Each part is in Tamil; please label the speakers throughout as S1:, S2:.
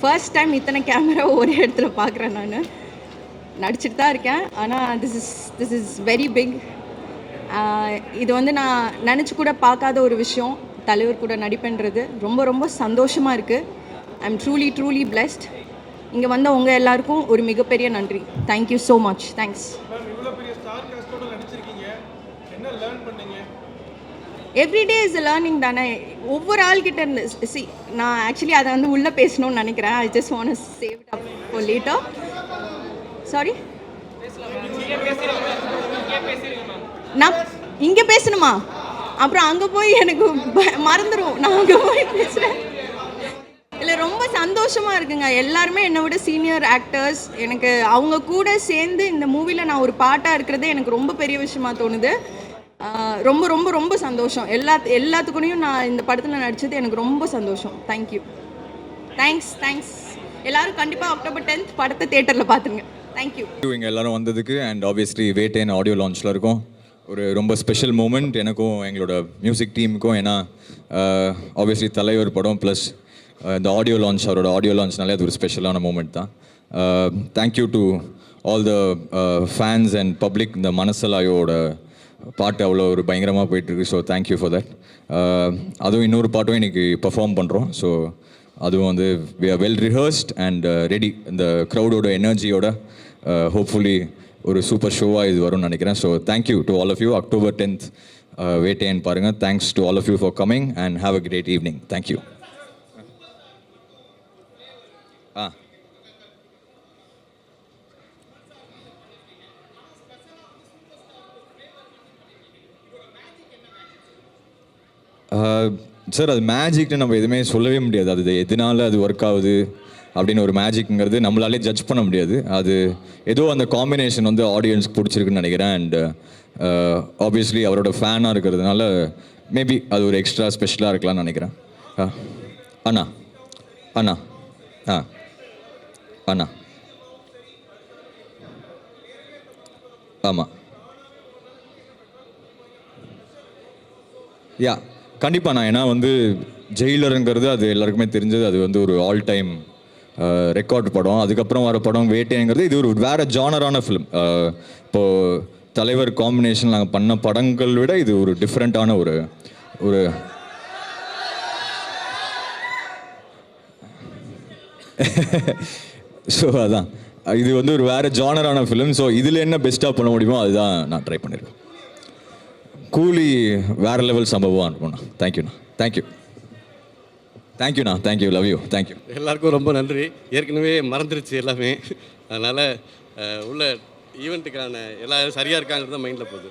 S1: ஃபர்ஸ்ட் டைம் இத்தனை கேமரா ஒரே இடத்துல பார்க்குறேன். நான் நடிச்சிட்டு தான் இருக்கேன், ஆனால் திஸ் இஸ் வெரி பிக். இது வந்து நான் நினச்சி கூட பார்க்காத ஒரு விஷயம். தலைவர் கூட நடிப்புன்றது ரொம்ப ரொம்ப சந்தோஷமாக இருக்குது. I am truly blessed. இங்கே வந்த உங்கள் எல்லாருக்கும் ஒரு மிகப்பெரிய நன்றி. Thank you so much. Thanks. Everyday is learning தானே, ஒவ்வொரு ஆள்கிட்ட இருந்து. சி, நான் ஆக்சுவலி அதை வந்து உள்ளே பேசணும்னு நினைக்கிறேன். I just want to save it up for later. Sorry, நான் இங்கே பேசணுமா? அப்புறம் அங்கே போய் எனக்கு மறந்துடும். நான் அங்கே போய் பேசுகிறேன். இல்லை, ரொம்ப சந்தோஷமாக இருக்குங்க. எல்லாருமே என்னை விட சீனியர் ஆக்டர்ஸ். எனக்கு அவங்க கூட சேர்ந்து இந்த மூவியில் நான் ஒரு பாட்டாக இருக்கிறது எனக்கு ரொம்ப பெரிய விஷயமா தோணுது. ரொம்ப ரொம்ப ரொம்ப சந்தோஷம். எல்லாத்துக்குனையும் நான் இந்த படத்தில் நடித்தது எனக்கு ரொம்ப சந்தோஷம். தேங்க்யூ. தேங்க்ஸ். எல்லோரும் கண்டிப்பாக October 10th படத்தை தியேட்டரில் பார்த்துருங்க. தேங்க்யூ.
S2: இங்கே எல்லோரும் வந்ததுக்கு அண்ட் ஆப்வியஸ்லி வேட்டையன் ஆடியோ லான்ச்சில் இருக்கும். ஒரு ரொம்ப ஸ்பெஷல் மூமெண்ட் எனக்கும் எங்களோட மியூசிக் டீமுக்கும். ஏன்னா ஆப்வியஸ்லி தலைவர் படம் ப்ளஸ் இந்த ஆடியோ லான்ச், அவரோட ஆடியோ லான்ச்னாலே அது ஒரு ஸ்பெஷலான மூமெண்ட் தான். Thank you to all the fans and public. இந்த மனசலாயோட பாட்டு அவ்வளோ ஒரு பயங்கரமாக போயிட்டுருக்கு. So thank you for that. அதுவும் இன்னொரு பாட்டும் இன்றைக்கி பர்ஃபார்ம் பண்ணுறோம். ஸோ அதுவும் வந்து we are well rehearsed and ready. இந்த க்ரௌடோட எனர்ஜியோட ஹோப்ஃபுல்லி ஒரு சூப்பர் ஷோவாக இது வரும்னு நினைக்கிறேன். So thank you to all of you. October 10th Vettaiyan பாருங்கள். Thanks to all of you for coming and have a great evening. Thank you. Sir, அது மேஜிக்னு நம்ம எதுவுமே சொல்லவே முடியாது. அது எதனால அது ஒர்க் ஆகுது அப்படின்னு ஒரு மேஜிக்ங்கிறது நம்மளாலே ஜட்ஜ் பண்ண முடியாது. அது ஏதோ அந்த காம்பினேஷன் வந்து ஆடியன்ஸ்க்கு பிடிச்சிருக்குன்னு நினைக்கிறேன். அண்ட் ஆப்வியஸ்லி அவரோட ஃபேனாக இருக்கிறதுனால மேபி அது ஒரு எக்ஸ்ட்ரா ஸ்பெஷலாக இருக்கலாம்னு நினைக்கிறேன். அண்ணா அண்ணா ஆ அண்ணா ஆமாம். யா, கண்டிப்பாக நான். ஏன்னா வந்து ஜெயிலருங்கிறது அது எல்லாருக்குமே தெரிஞ்சது. அது வந்து ஒரு ஆல் டைம் ரெக்கார்ட் படம். அதுக்கப்புறம் வர படம் வேட்டைங்கிறது இது ஒரு வேறு ஜானரான ஃபிலிம். இப்போது தலைவர் காம்பினேஷன் நாங்கள் பண்ண படங்கள் விட இது ஒரு டிஃப்ரெண்ட்டான ஒரு ஸோ அதான் இது வந்து ஒரு வேறு ஜானரான ஃபிலிம். ஸோ இதில் என்ன பெஸ்ட்டாக பண்ண முடியுமோ அதுதான் நான் ட்ரை பண்ணியிருக்கேன். கூலி வேறு லெவல் சம்பவம் அனுப்புண்ணா. தேங்க்யூண்ணா. தேங்க்யூ. Love you. தேங்க்யூ.
S3: எல்லாருக்கும் ரொம்ப நன்றி. ஏற்கனவே மறந்துருச்சு எல்லாமே. அதனால் உள்ள ஈவெண்ட்டுக்கான எல்லாம் சரியாக இருக்காங்கிறது தான் மைண்டில் போகுது.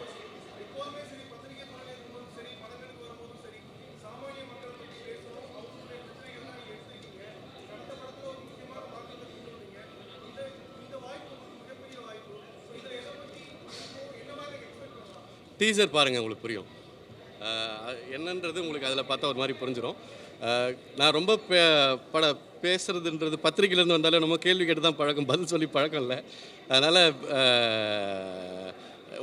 S3: டீசர் பாருங்கள், உங்களுக்கு புரியும் என்னன்றது. உங்களுக்கு அதில் பார்த்தா ஒரு மாதிரி புரிஞ்சிடும். நான் ரொம்ப பேசுகிறதுன்றது பத்திரிக்கையிலேருந்து வந்தாலும் நம்ம கேள்வி கேட்டு தான் பழக்கம், பதில் சொல்லி பழக்கம் இல்லை. அதனால்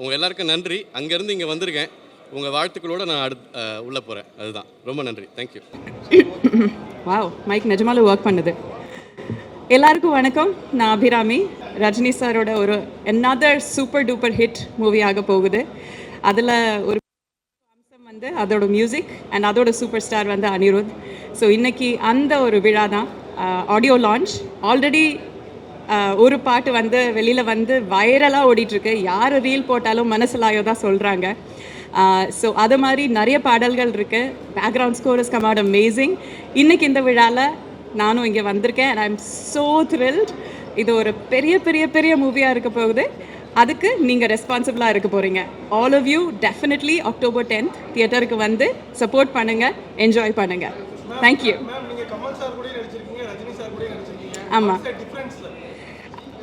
S3: உங்கள் எல்லாருக்கும் நன்றி. அங்கேருந்து இங்கே வந்திருக்கேன். உங்கள் வாழ்த்துக்களோடு நான் உள்ளே போகிறேன். அதுதான். ரொம்ப நன்றி. தேங்க்யூ.
S4: வாவ், மைக் நிஜமால ஒர்க் பண்ணுது. எல்லாருக்கும் வணக்கம். நான் அபிராமி. ரஜினி சாரோட ஒரு another super duper hit movie ஆக போகுது. அதில் ஒரு அம்சம் வந்து அதோட மியூசிக் அண்ட் அதோட சூப்பர் ஸ்டார் வந்து அனிருத். ஸோ இன்றைக்கி அந்த ஒரு விழா தான். Audio launch. ஆல்ரெடி ஒரு பாட்டு வந்து வெளியில் வந்து வைரலாக ஓடிட்டுருக்கு. யார் ரீல் போட்டாலும் மனசிலாயோ தான் சொல்கிறாங்க. ஸோ அது மாதிரி நிறைய பாடல்கள் இருக்குது. Background score is come out amazing. இன்றைக்கி இந்த விழாவில் நானும் இங்கே வந்திருக்கேன். And I am so thrilled. இது ஒரு பெரிய பெரிய பெரிய மூவியாக இருக்க போகுது. அதுக்கு நீங்கள் ரெஸ்பான்சிபிளாக இருக்க போகிறீங்க. All of you definitely October 10th தியேட்டருக்கு வந்து சப்போர்ட் பண்ணுங்கள், என்ஜாய் பண்ணுங்கள். தேங்க்யூ. ஆமாம்,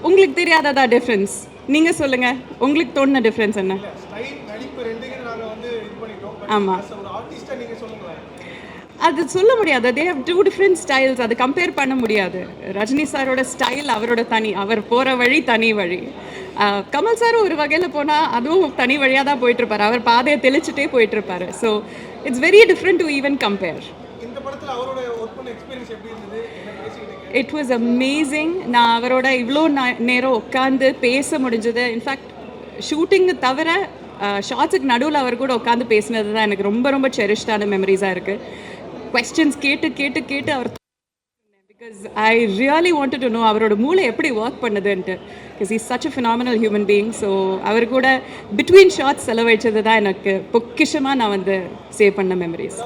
S4: உங்களுக்கு தெரியாததா டிஃப்ரென்ஸ்? நீங்கள் சொல்லுங்கள், உங்களுக்கு தோணுன டிஃப்ரென்ஸ் என்ன? ஆமாம், அது சொல்ல முடியாது. They have two different styles. அது கம்பேர் பண்ண முடியாது. ரஜினி சாரோட ஸ்டைல் அவரோட தனி, அவர் போகிற வழி தனி வழி. கமல் சாரும் ஒரு வகையில் போனால் அதுவும் தனி வழியாக தான் போயிட்டுருப்பார். அவர் பாதையை தெளிச்சுட்டே போயிட்டுருப்பார். So it's very different to even compare. It was amazing. நான் அவரோட இவ்வளோ நேரம் உட்காந்து பேச முடிஞ்சது. இன்ஃபேக்ட் ஷூட்டிங்கு தவிர ஷார்ட்ஸுக்கு நடுவில் அவர் கூட உட்காந்து பேசினது தான் எனக்கு ரொம்ப ரொம்ப செரிஷ்டான மெமரிஸாக இருக்குது. கொஸ்டின்ஸ் கேட்டு கேட்டு கேட்டு அவர், because I really wanted to know அவரோட மூளை எப்படி ஒர்க் பண்ணுதுன்ட்டு, because is such a phenomenal human being. So அவர் கூட பிட்வீன் ஷார்ட்ஸ் செலவழிச்சது தான் எனக்கு பொக்கிஷமாக நான் வந்து சேவ் பண்ண மெமரிஸ்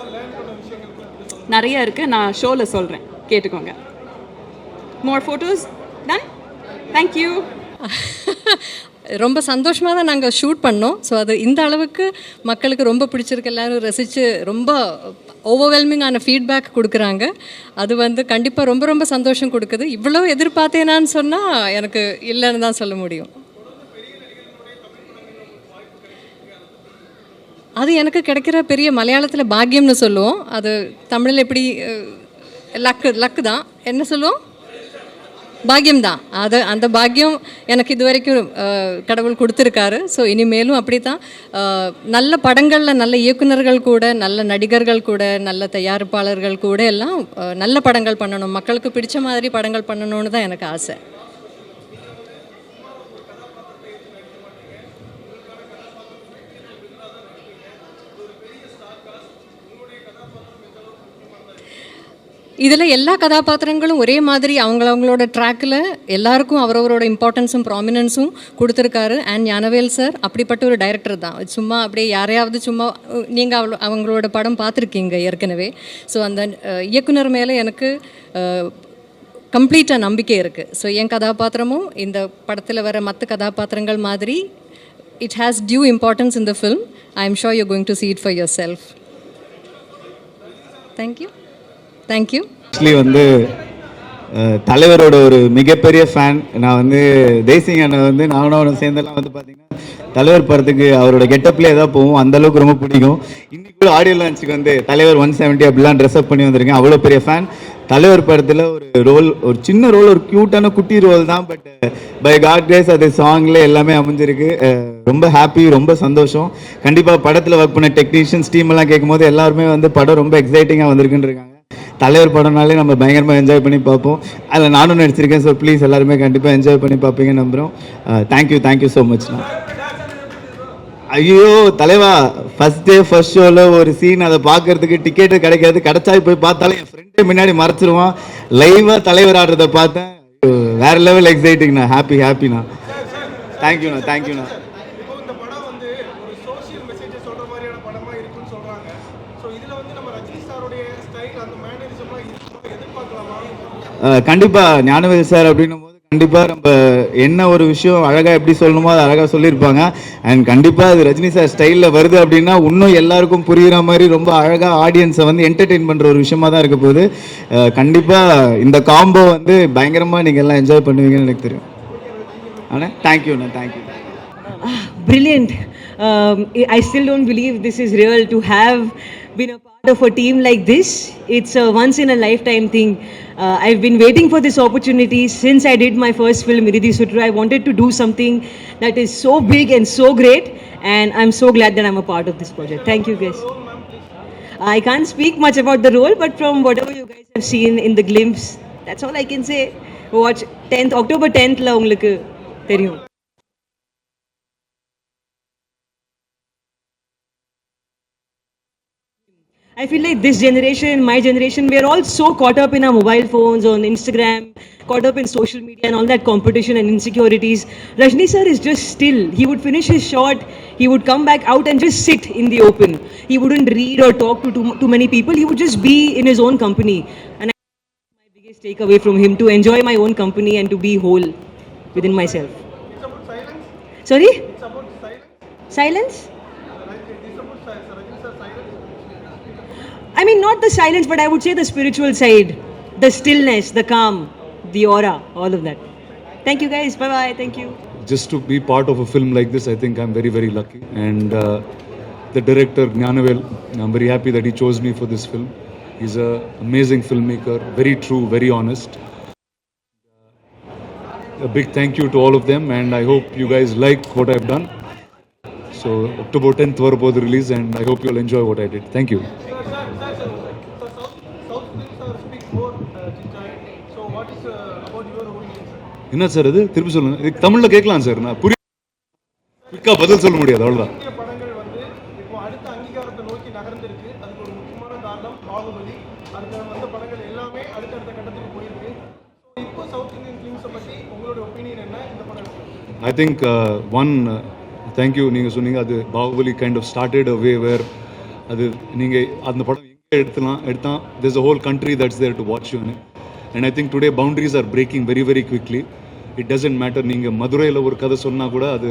S4: நிறைய இருக்குது. நான் ஷோவில் சொல்கிறேன், கேட்டுக்கோங்க. மோர் ஃபோட்டோஸ் டன். தேங்க்யூ.
S5: ரொம்ப சந்தோஷமாக தான் நாங்கள் ஷூட் பண்ணோம். ஸோ அது இந்த அளவுக்கு மக்களுக்கு ரொம்ப பிடிச்சிருக்கு, எல்லோரும் ரசித்து ரொம்ப ஓவர்வெல்மிங்கான ஃபீட்பேக் கொடுக்குறாங்க. அது வந்து கண்டிப்பாக ரொம்ப ரொம்ப சந்தோஷம் கொடுக்குது. இவ்வளோ எதிர்பார்த்தேனான்னு சொன்னால் எனக்கு இல்லைன்னு தான் சொல்ல முடியும். அது எனக்கு கிடைக்கிற பெரிய மலையாளத்தில் பாக்கியம்னு சொல்லுவோம். அது தமிழில் எப்படி லக்கு தான் என்ன சொல்லுவோம், பாக்கியம்தான். அது அந்த பாக்கியம் எனக்கு இது வரைக்கும் கடவுள் கொடுத்துருக்காரு. ஸோ இனிமேலும் அப்படி தான் நல்ல படங்களில் நல்ல இயக்குனர்கள் கூட, நல்ல நடிகர்கள் கூட, நல்ல தயாரிப்பாளர்கள் கூட எல்லாம் நல்ல படங்கள் பண்ணணும், மக்களுக்கு பிடிச்ச மாதிரி படங்கள் பண்ணணும்னு தான் எனக்கு ஆசை. இதில் எல்லா கதாபாத்திரங்களும் ஒரே மாதிரி அவங்களோட ட்ராக்கில் எல்லாருக்கும் அவரவரோட இம்பார்ட்டன்ஸும் ப்ராமினன்ஸும் கொடுத்துருக்காரு. அண்ட் ஞானவேல் சார் அப்படிப்பட்ட ஒரு டைரக்டர் தான். சும்மா அப்படியே யாரையாவது சும்மா நீங்கள் அவங்களோட படம் பார்த்துருக்கீங்க ஏற்கனவே. ஸோ அந்த இயக்குனர் மேலே எனக்கு கம்ப்ளீட்டாக நம்பிக்கை இருக்குது. ஸோ என் கதாபாத்திரமும் இந்த படத்தில் வர மற்ற கதாபாத்திரங்கள் மாதிரி it has due importance in the film. I am sure you going to see it for yourself. Thank you. Thank you.
S6: Actually வந்து தலைவரோட ஒரு மிகப்பெரிய ஃபேன் நான். வந்து தேசிங் அண்ணன் வந்து நானும் அவனை சேர்ந்தெல்லாம் வந்து பார்த்தீங்கன்னா தலைவர் படத்துக்கு அவரோட கெட்டப்லேயே ஏதாவது போவோம், அந்தளவுக்கு ரொம்ப பிடிக்கும். இன்னைக்கு கூட ஆடியோ லான்ச்சுக்கு வந்து தலைவர் 170 அப்படிலாம் ட்ரெஸ்அப் பண்ணி வந்திருக்கேன். அவ்வளோ பெரிய ஃபேன். தலைவர் படத்தில் ஒரு ரோல், ஒரு சின்ன ரோல், ஒரு க்யூட்டான குட்டி ரோல் தான். பட் பை காட் கிரேஸ் அது சாங்கில் எல்லாமே அமைஞ்சிருக்கு. ரொம்ப ஹாப்பி, ரொம்ப சந்தோஷம். கண்டிப்பாக படத்தில் ஒர்க் பண்ண டெக்னீஷியன்ஸ் டீம் எல்லாம் கேட்கும்போது எல்லாருமே வந்து படம் ரொம்ப எக்ஸைட்டிங்காக வந்திருக்குன்னு இருக்காங்க. தலைவர் படம்னாலே நம்ம பயங்கரமாக என்ஜாய் பண்ணி பார்ப்போம். அதில் நானும் நடிச்சிருக்கேன். ஸோ ப்ளீஸ் எல்லாருமே கண்டிப்பாக என்ஜாய் பண்ணி பார்ப்பீங்கன்னு நம்புகிறோம். தேங்க்யூ ஸோ மச்ண்ணா. ஐயோ தலைவா, ஃபர்ஸ்ட் டே ஃபர்ஸ்ட் ஷோவில் ஒரு சீன், அதை பார்க்கறதுக்கு டிக்கெட்டு கிடைக்காது. கிடைச்சா போய் பார்த்தாலும் என் ஃப்ரெண்டே முன்னாடி மறைச்சிருவான். லைவாக தலைவர் ஆடுறதை பார்த்தேன். வேற லெவல் எக்ஸைட்டிங்ண்ணா. ஹாப்பிண்ணா. தேங்க்யூண்ணா. கண்டிப்பாக ஞானவேல் சார் அப்படின்னும் போது கண்டிப்பாக நம்ம என்ன ஒரு விஷயம் அழகாக எப்படி சொல்லணுமோ அது அழகாக சொல்லியிருப்பாங்க. அண்ட் கண்டிப்பாக அது ரஜினி சார் ஸ்டைலில் வருது அப்படின்னா இன்னும் எல்லாருக்கும் புரிகிற மாதிரி ரொம்ப அழகாக ஆடியன்ஸை வந்து என்டர்டெயின் பண்ணுற ஒரு விஷயமா தான் இருக்க போகுது. கண்டிப்பாக இந்த காம்போ வந்து பயங்கரமாக நீங்கள் எல்லாம் என்ஜாய் பண்ணுவீங்கன்னு எனக்கு தெரியும். ஆனால் தேங்க்யூண்ணா.
S7: Brilliant. I still don't believe this is real to have been a part of a team like this. It's a once in a lifetime thing. I've been waiting for this opportunity since I did my first film, Iridhi Sutru. I wanted to do something that is so big and so great, and I'm so glad that I'm a part of this project. Thank you guys. I can't speak much about the role, but from whatever you guys have seen in the glimpse, that's all I can say. Watch October 10th la ungalku theriyum. I feel like this generation, my generation, we are all so caught up in our mobile phones, on Instagram, caught up in social media and all that competition and insecurities. Rajni sir is just still. He would finish his shot, he would come back out and just sit in the open. He wouldn't read or talk to too many people. He would just be in his own company. And my biggest takeaway from him, to enjoy my own company and to be whole within myself.
S8: It's about silence.
S7: Sorry?
S8: It's about silence.
S7: Silence?
S8: It's about Rajni sir silence.
S7: I mean, not the silence, but I would say the spiritual side, the stillness, the calm, the aura, all of that. Thank you guys. Bye-bye. Thank you.
S9: Just to be part of a film like this, I think I'm very, very lucky. And the director, Gnanavel, I'm very happy that he chose me for this film. He's an amazing filmmaker, very true, very honest. A big thank you to all of them, and I hope you guys like what I've done. So, October 10th was the release, and I hope you'll enjoy what I did. Thank you.
S8: South films speak more Chinchai. So what is about your opinion, sir?
S9: என்ன சார் இது திருப்பி சொல்லுங்க. இது தமிழில் கேட்கலாம் சார், நான் குயிக்காக பதில் சொல்ல முடியாது, அவ்வளோதான்.
S8: இந்திய படங்கள் வந்து இப்போ அடுத்த அங்கீகாரத்தை நோக்கி நகர்ந்திருக்கு. அதுக்கு ஒரு முக்கியமான காரணம் பாகுபலி. அதுக்கு வந்த படங்கள் எல்லாமே அடுத்தடுத்த கட்டத்துக்கு போயிருக்கு. ஸோ இப்போ சவுத் இந்தியன் ஃபிலிம்ஸை பற்றி உங்களோட ஒப்பீனியன் என்ன இந்த படம்?
S9: I think thank you. நீங்கள் சொன்னீங்க அது Baahubali kind of started a way where அது நீங்கள் அந்த படம் எங்கே எடுத்தால் there's a whole country that's there to watch you. And I think today boundaries are breaking very very quickly. It doesn't matter நீங்கள் மதுரையில் ஒரு கதை சொன்னால் கூட அது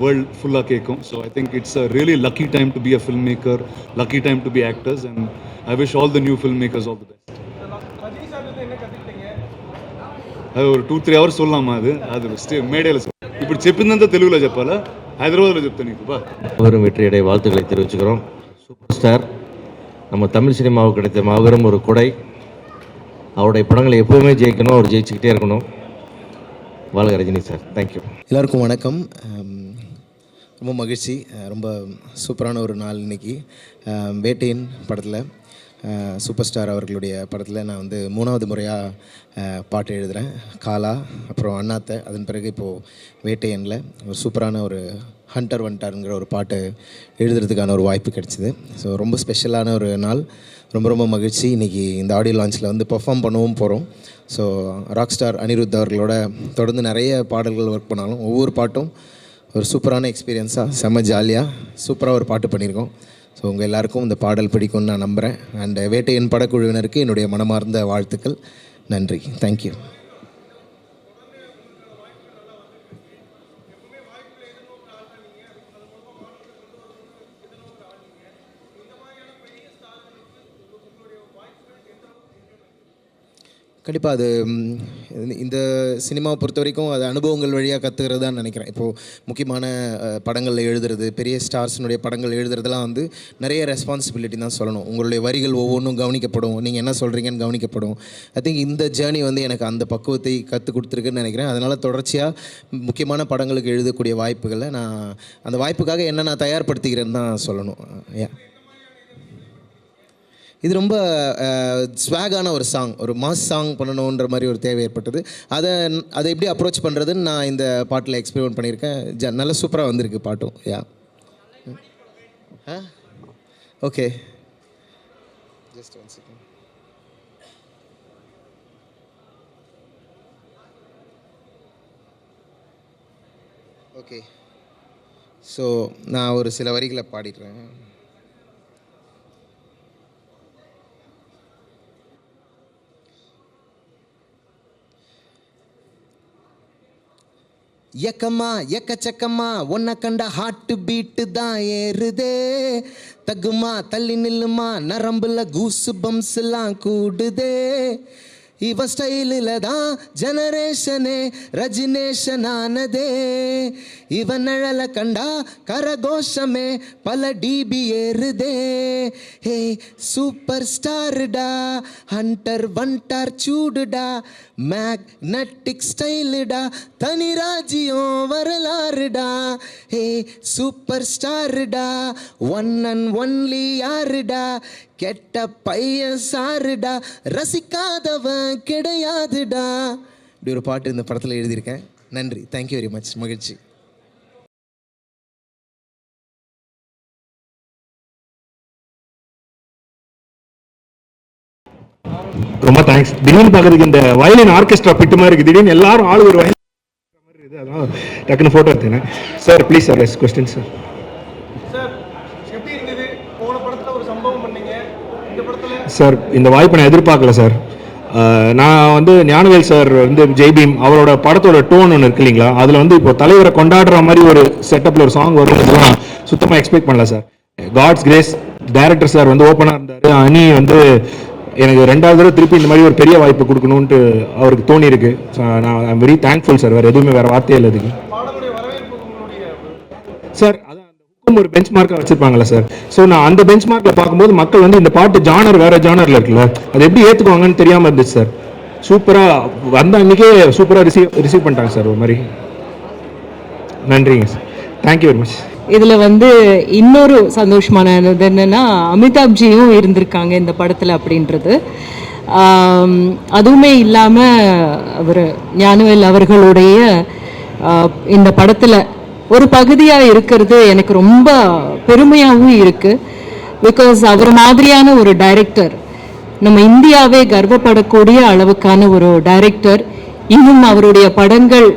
S9: வேர்ல்ட் ஃபுல்லாக கேட்கும். So I think it's a really lucky time to be a filmmaker, lucky time to be actors, and I wish all the new filmmakers all the best.
S8: Rajini sir என்ன கற்றுக்கிட்டீங்க?
S9: அது ஒரு 2-3 hours சொல்லலாமா? அது மேடையில் ఇప్పుడు చెప్పిందంతా తెలుగులో చెప్పాలా, హైదరాబాద్లో చెప్తాను నీకు బా.
S10: மாபெரும் வெற்றியடை வாழ்த்துக்களை தெரிவிச்சுக்கிறோம். சூப்பர் ஸ்டார் நம்ம தமிழ் சினிமாவுக்கு கிடைத்த மாபெரும் ஒரு கொடை. அவருடைய படங்களை எப்போவுமே ஜெயிக்கணும், அவர் ஜெயிச்சுக்கிட்டே இருக்கணும். வாழ்க ரஜினி சார். தேங்க்யூ.
S11: எல்லாருக்கும் வணக்கம். ரொம்ப மகிழ்ச்சி, ரொம்ப சூப்பரான ஒரு நாள் இன்றைக்கி. வேட்டையன் படத்தில் சூப்பர் ஸ்டார் அவர்களுடைய படத்தில் நான் வந்து 3வது முறையாக பாட்டு எழுதுகிறேன். காலா, அப்புறம் அண்ணாத்தை, அதன் பிறகு இப்போது வேட்டையனில் ஒரு சூப்பரான ஒரு ஹண்டர் வண்டாருங்கிற ஒரு பாட்டு எழுதுறதுக்கான ஒரு வாய்ப்பு கிடைச்சிது. ஸோ ரொம்ப ஸ்பெஷலான ஒரு நாள், ரொம்ப ரொம்ப மகிழ்ச்சி. இன்றைக்கி இந்த ஆடியோ லான்ச்சில் வந்து பெர்ஃபார்ம் பண்ணவும் போகிறோம். ஸோ ராக் ஸ்டார் அனிருத் அவர்களோட தொடர்ந்து நிறைய பாடல்கள் ஒர்க் பண்ணாலும் ஒவ்வொரு பாட்டும் ஒரு சூப்பரான எக்ஸ்பீரியன்ஸாக செம்ம ஜாலியாக சூப்பராக ஒரு பாட்டு பண்ணியிருக்கோம். ஸோ உங்கள் எல்லாருக்கும் இந்த பாடல் பிடிக்கும்னு நான் நம்புகிறேன். அண்ட் வேட்டையன் படக்குழுவினருக்கு என்னுடைய மனமார்ந்த வாழ்த்துக்கள். நன்றி. தேங்க்யூ. கண்டிப்பாக அது இந்த சினிமாவை பொறுத்த வரைக்கும் அது அனுபவங்கள் வழியாக கற்றுக்கிறது தான் நினைக்கிறேன். இப்போது முக்கியமான படங்களில் எழுதுறது, பெரிய ஸ்டார்ஸினுடைய படங்கள் எழுதுறதுலாம் வந்து நிறைய ரெஸ்பான்சிபிலிட்டி தான் சொல்லணும். உங்களுடைய வரிகள் ஒவ்வொன்றும் கவனிக்கப்படும், நீங்கள் என்ன சொல்கிறீங்கன்னு கவனிக்கப்படும். ஐ திங்க் இந்த ஜேர்னி வந்து எனக்கு அந்த பக்குவத்தை கற்றுக் கொடுத்துருக்குன்னு நினைக்கிறேன். அதனால் தொடர்ச்சியாக முக்கியமான படங்களுக்கு எழுதக்கூடிய வாய்ப்புகளை நான் அந்த வாய்ப்புக்காக என்ன நான் தயார்படுத்திக்கிறேன்னு தான் சொல்லணும். இது ரொம்ப ஸ்வாகான ஒரு சாங், ஒரு மாஸ் சாங் பண்ணணுன்ற மாதிரி ஒரு தேவை ஏற்பட்டது. அதை எப்படி அப்ரோச் பண்ணுறதுன்னு நான் இந்த பாட்டில் எக்ஸ்பெரிமெண்ட் பண்ணியிருக்கேன். நல்லா சூப்பராக வந்திருக்கு பாட்டும். Okay, just one second. Okay, so நான் ஒரு சில வரிகளை பாடிடுறேன். எக்கம்மா எக்கச்சக்கம்மா உன்னை கண்ட ஹார்ட் பீட்டு தான் ஏறுதே, தகுமா தள்ளி நில்லுமா நரம்புல கூசு பம்ஸ்லாம் கூடுதே, இவ ஸ்டைலில் தான் ஜெனரேஷனே ரஜினேஷன் ஆனதே, இவன் நிழல கண்டா கரகோஷமே பல டிபி ஏறுதே, ஹே சூப்பர் ஸ்டாருடா ஹண்டர் வண்டார் சூடுடா, மேக்னட்டிக் ஸ்டைலுடா தனி ராஜ்யம் வரலாறுடா, ஹே சூப்பர் ஸ்டாருடா ஒன் அண்ட் ஒன்லி யாருடா, கெட்ட பையன் சாருடா ரசிக்காதவன் கிடையாதுடா. இப்படி ஒரு பாட்டு இந்த படத்தில் எழுதியிருக்கேன். நன்றி, தேங்க்யூ வெரி மச். மகிழ்ச்சி.
S12: ரொம்ப தேங்க்ஸ். திடீர்னு பார்க்கறதுக்கு இந்த வயலின் ஆர்கெஸ்ட்ரா பிட்டு மாதிரி இருக்குது. திடீர்னு எல்லாரும் ஆளு ஒரு வயலின் மாதிரி இருக்குது. அதான் டக்குன்னு ஃபோட்டோ எடுத்தேன். Sir please sir, less question sir.
S8: Sir எப்படி இருந்தது? போன படத்தில் ஒரு சம்பவம் பண்ணீங்க, இந்த படத்தில்?
S12: சார் இந்த வாய்ப்பை நான் எதிர்பார்க்கல சார். நான் வந்து ஞானவேல் சார் வந்து ஜெய்பீம் அவரோட படத்தோட டோன் ஒன்று இருக்கு இல்லைங்களா, அதில் வந்து இப்போ தலைவரை கொண்டாடுற மாதிரி ஒரு செட்டப்பில் ஒரு சாங் வரும்ன்றதுலாம் சுத்தமாக எக்ஸ்பெக்ட் பண்ணல sir. God's grace director sir வந்து ஓப்பனாக இருந்தார். அனி வந்து எனக்கு 2வது தடவை திருப்பி இந்த மாதிரி ஒரு பெரிய வாய்ப்பு கொடுக்கணுன்ட்டு அவருக்கு தோணி இருக்கு. நான் ஐம் வெரி தேங்க்ஃபுல் சார். வேறு எதுவுமே வேறு வார்த்தையே இல்லை இதுக்கு சார். அதான் அந்த ஹுக்கும் ஒரு பெஞ்ச் மார்க்காக வச்சுருப்பாங்களே சார். ஸோ நான் அந்த பெஞ்ச் மார்க்கில் பார்க்கும்போது மக்கள் வந்து இந்த பாட்டு ஜானர் வேறு ஜானரில் இருக்குல்ல, அது எப்படி ஏற்றுக்குவாங்கன்னு தெரியாமல் இருந்துச்சு சார். சூப்பராக வந்த அன்றைக்கே சூப்பராக ரிசீவ் பண்ணிட்டாங்க சார். ஒரு மாதிரி நன்றிங்க சார். Thank you very much.
S7: இதில் வந்து இன்னொரு சந்தோஷமானது என்னென்னா அமிதாப்ஜியும் இருந்திருக்காங்க இந்த படத்தில் அப்படின்றது.
S5: அதுவுமே இல்லாமல் அவர் ஞானவேல் அவர்களுடைய இந்த படத்தில் ஒரு பகுதியாக இருக்கிறது எனக்கு ரொம்ப பெருமையாகவும் இருக்குது. பிகாஸ் அவர் மாதிரியான ஒரு டைரக்டர், நம்ம இந்தியாவே கர்வப்படக்கூடிய அளவுக்கான ஒரு டைரக்டர், இன்னும் அவருடைய படங்கள்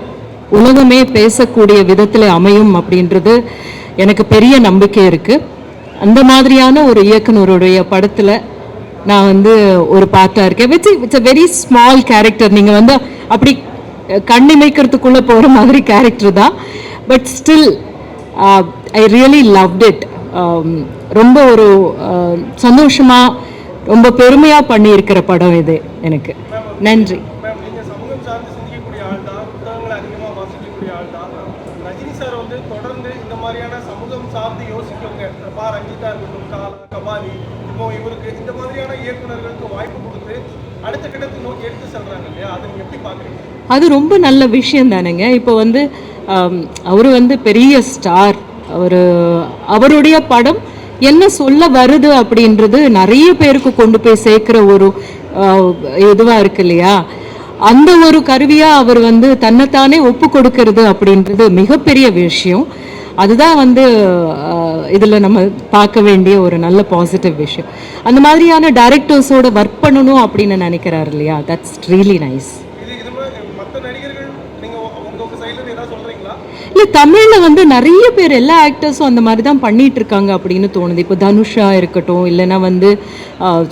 S5: உலகமே பேசக்கூடிய விதத்தில் அமையும் அப்படின்றது எனக்கு பெரிய நம்பிக்கை இருக்குது. அந்த மாதிரியான ஒரு இயக்குனருடைய படத்தில் நான் வந்து ஒரு பார்ட்டாக இருக்கேன். It's a very small character. நீங்கள் வந்து அப்படி கண்ணிமைக்கிறதுக்குள்ளே போகிற மாதிரி கேரக்டர் தான். But still I really loved it. ரொம்ப ஒரு சந்தோஷமாக ரொம்ப பெருமையாக பண்ணியிருக்கிற படம் இது எனக்கு. நன்றி.
S8: மேம், நீங்கள் சமூகம் சார்ந்து சிந்திக்கக்கூடிய ஆள் தான், புத்தகங்களை அதிகமாக வாசிக்கக்கூடிய ஆள் தான். ரஜினி சார் வந்து தொடர்ந்து இந்த மாதிரியான சமூகம் சார்ந்து யோசிக்கவங்க, ரஞ்சிதா இருக்கட்டும், காலா, கபாலி, இப்போ இவருக்கு இந்த மாதிரியான இயக்குநர்களுக்கு வாய்ப்பு கொடுத்து அடுத்த கட்டத்தை நோக்கி எடுத்து செல்றாங்க இல்லையா, அதை நீங்கள் எப்படி பார்க்குறீங்க?
S5: அது ரொம்ப நல்ல விஷயம் தானுங்க. இப்போ வந்து அவர் வந்து பெரிய ஸ்டார். அவருடைய படம் என்ன சொல்ல வருது அப்படின்றது நிறைய பேருக்கு கொண்டு போய் சேர்க்குற ஒரு இதுவாக இருக்கு இல்லையா. அந்த ஒரு கருவியாக அவர் வந்து தன்னைத்தானே ஒப்பு கொடுக்கறது அப்படின்றது மிகப்பெரிய விஷயம். அதுதான் வந்து இதில் நம்ம பார்க்க வேண்டிய ஒரு நல்ல பாசிட்டிவ் விஷயம். அந்த மாதிரியான டைரக்டர்ஸோட ஒர்க் பண்ணணும் அப்படின்னு நினைக்கிறாரு இல்லையா, தட்ஸ் ரியலி நைஸ். இல்லை, தமிழில் வந்து நிறைய பேர் எல்லா ஆக்டர்ஸும் அந்த மாதிரி தான் பண்ணிகிட்டு இருக்காங்க அப்படின்னு தோணுது. இப்போ தனுஷா இருக்கட்டும், இல்லைன்னா வந்து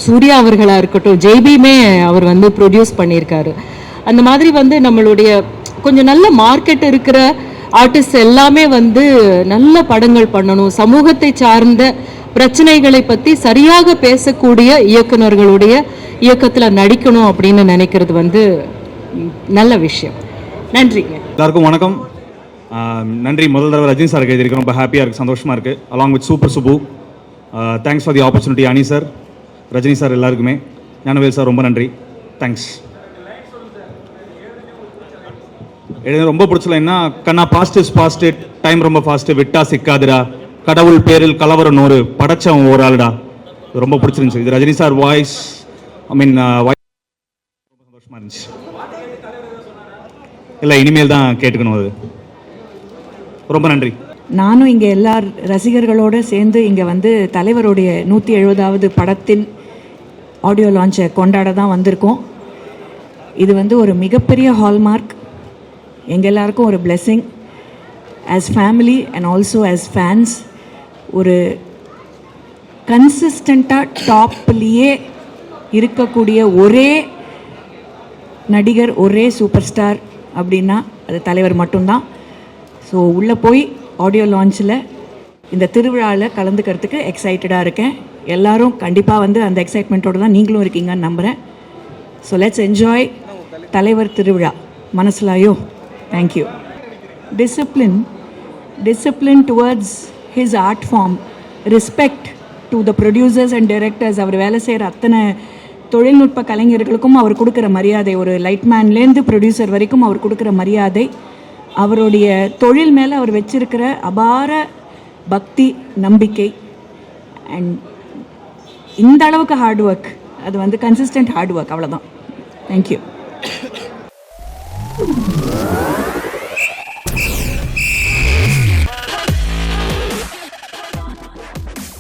S5: சூர்யா அவர்களாக இருக்கட்டும், ஜெய்பியுமே அவர் வந்து ப்ரொடியூஸ் பண்ணியிருக்காரு. அந்த மாதிரி வந்து நம்மளுடைய கொஞ்சம் நல்ல மார்க்கெட் இருக்கிற ஆர்டிஸ்ட் எல்லாமே வந்து நல்ல படங்கள் பண்ணணும், சமூகத்தை சார்ந்த பிரச்சனைகளை பற்றி சரியாக பேசக்கூடிய இயக்குனர்களுடைய இயக்கத்தில் நடிக்கணும் அப்படின்னு நினைக்கிறது வந்து நல்ல விஷயம். நன்றிங்க.
S6: எல்லாருக்கும் வணக்கம். நன்றி. முதல் தடவை ரஜினி சாருக்கு எழுதியிருக்கோம். ரொம்ப ஹாப்பியாக இருக்குது, சந்தோஷமாக இருக்குது. Along with super Subbu. Thanks for the opportunity அனி சார், ரஜினி சார், எல்லாருக்குமே. ஞானவேல் சார் ரொம்ப நன்றி, தேங்க்ஸ். எனக்கு ரொம்ப பிடிச்சல என்ன கண்ணா, பாஸ்ட் இஸ் பாஸ்ட், டைம் ரொம்ப ஃபாஸ்ட்டு, விட்டா சிக்காதுடா, கடவுள் பேரில் கலவரம் நூறு, படைச்சவன் ஒரு ஆளுடா. ரொம்ப பிடிச்சிருந்துச்சு. இது ரஜினி சார் வாய்ஸ், வாய்ஸ் ரொம்ப சந்தோஷமாக இருந்துச்சு. இல்லை, இனிமேல் தான் கேட்டுக்கணும். அது ரொம்ப நன்றி.
S13: நானும் இங்கே எல்லா ரசிகர்களோடு சேர்ந்து இங்கே வந்து தலைவருடைய 170வது படத்தின் ஆடியோ லான்ச்சை கொண்டாட தான் வந்திருக்கோம். இது வந்து ஒரு மிகப்பெரிய ஹால்மார்க், எங்கள் எல்லாருக்கும் ஒரு blessing as family and also as fans. ஒரு கன்சிஸ்டண்ட்டாக டாப்லேயே இருக்கக்கூடிய ஒரே நடிகர், ஒரே சூப்பர் ஸ்டார் அப்படின்னா அது தலைவர் மட்டும்தான். ஸோ உள்ளே போய் ஆடியோ லான்ச்சில் இந்த திருவிழாவில் கலந்துக்கிறதுக்கு எக்ஸைட்டடாக இருக்கேன். எல்லோரும் கண்டிப்பாக வந்து அந்த எக்ஸைட்மெண்ட்டோடு தான் நீங்களும் இருக்கீங்கன்னு நம்புகிறேன். ஸோ லெட்ஸ் என்ஜாய் தலைவர் திருவிழா. மனசிலாயோ? Thank you. Discipline towards his art form, respect to the producers and directors. அவர் வேலை செய்கிற அத்தனை தொழில்நுட்ப கலைஞர்களுக்கும் அவர் கொடுக்குற மரியாதை, ஒரு லைட்மேன்லேருந்து ப்ரொடியூசர் வரைக்கும் அவர் கொடுக்குற மரியாதை, அவருடைய தொழில் மேலே அவர் வச்சிருக்கிற அபார பக்தி, நம்பிக்கை, அண்ட் இந்த அளவுக்கு ஹார்ட் ஒர்க், அது வந்து கன்சிஸ்டன்ட் ஹார்ட் ஒர்க், அவ்வளோதான். தேங்க்யூ.